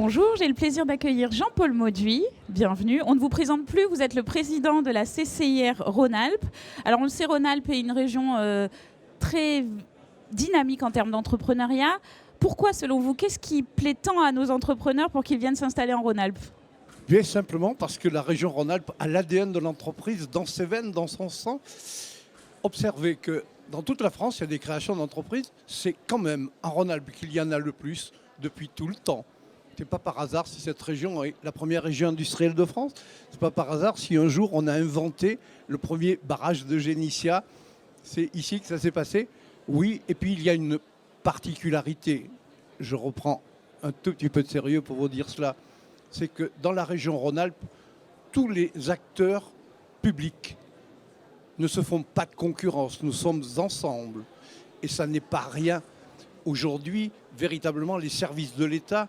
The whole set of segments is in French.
Bonjour, j'ai le plaisir d'accueillir Jean-Paul Mauduit. Bienvenue. On ne vous présente plus, vous êtes le président de la CCIR Rhône-Alpes. Alors on le sait, Rhône-Alpes est une région très dynamique en termes d'entrepreneuriat. Pourquoi, selon vous, qu'est-ce qui plaît tant à nos entrepreneurs pour qu'ils viennent s'installer en Rhône-Alpes ? Bien simplement parce que la région Rhône-Alpes a l'ADN de l'entreprise dans ses veines, dans son sang. Observez que dans toute la France, il y a des créations d'entreprises. C'est quand même en Rhône-Alpes qu'il y en a le plus depuis tout le temps. Ce n'est pas par hasard si cette région est la première région industrielle de France. Ce n'est pas par hasard si un jour on a inventé le premier barrage de Génissia. C'est ici que ça s'est passé. Oui, et puis il y a une particularité. Je reprends un tout petit peu de sérieux pour vous dire cela. C'est que dans la région Rhône-Alpes, tous les acteurs publics ne se font pas de concurrence. Nous sommes ensemble. Et ça n'est pas rien. Aujourd'hui, véritablement, les services de l'État,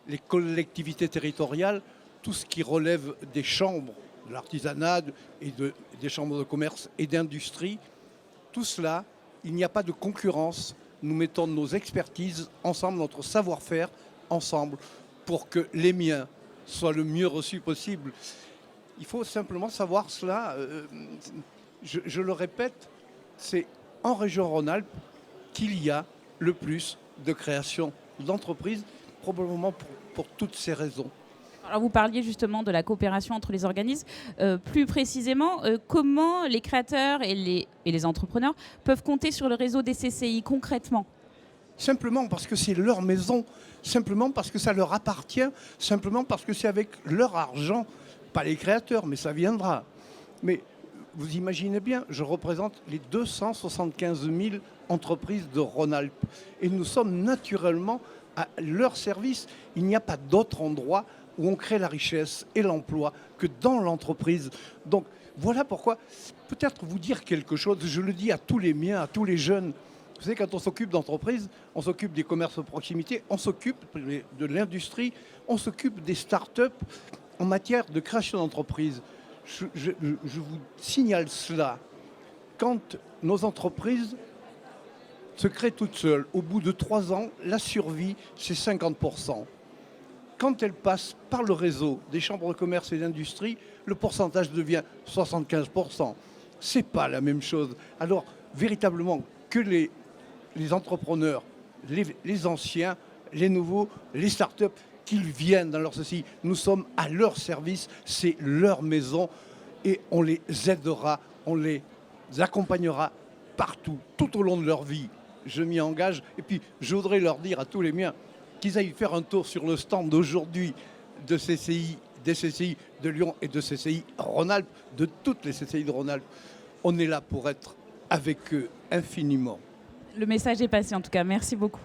les collectivités territoriales, tout ce qui relève des chambres, de l'artisanat et des chambres de commerce et d'industrie, tout cela, il n'y a pas de concurrence. Nous mettons nos expertises ensemble, notre savoir-faire ensemble, pour que les miens soient le mieux reçus possible. Il faut simplement savoir cela. Je le répète, c'est en région Rhône-Alpes qu'il y a le plus de création d'entreprises, probablement pour toutes ces raisons. Alors vous parliez justement de la coopération entre les organismes. Plus précisément, comment les créateurs et les entrepreneurs peuvent compter sur le réseau des CCI concrètement ? Simplement parce que c'est leur maison, simplement parce que ça leur appartient, simplement parce que c'est avec leur argent, pas les créateurs, mais ça viendra. Mais vous imaginez bien, je représente les 275 000 entreprises de Rhône-Alpes. Et nous sommes naturellement à leur service. Il n'y a pas d'autre endroit où on crée la richesse et l'emploi que dans l'entreprise. Donc voilà pourquoi, peut-être vous dire quelque chose, je le dis à tous les miens, à tous les jeunes. Vous savez, quand on s'occupe d'entreprise, on s'occupe des commerces de proximité, on s'occupe de l'industrie, on s'occupe des start-up en matière de création d'entreprise. Je vous signale cela. Quand nos entreprises se créent toutes seules, au bout de 3 ans, la survie, c'est 50%. Quand elles passent par le réseau des chambres de commerce et d'industrie, le pourcentage devient 75%. Ce n'est pas la même chose. Alors, véritablement, que les entrepreneurs, les anciens, les nouveaux, les start-up, qu'ils viennent dans leur ceci. Nous sommes à leur service, c'est leur maison et on les aidera, on les accompagnera partout, tout au long de leur vie. Je m'y engage. Et puis, je voudrais leur dire à tous les miens qu'ils aillent faire un tour sur le stand d'aujourd'hui de CCI, des CCI de Lyon et de CCI Rhône-Alpes, de toutes les CCI de Rhône-Alpes. On est là pour être avec eux infiniment. Le message est passé en tout cas. Merci beaucoup.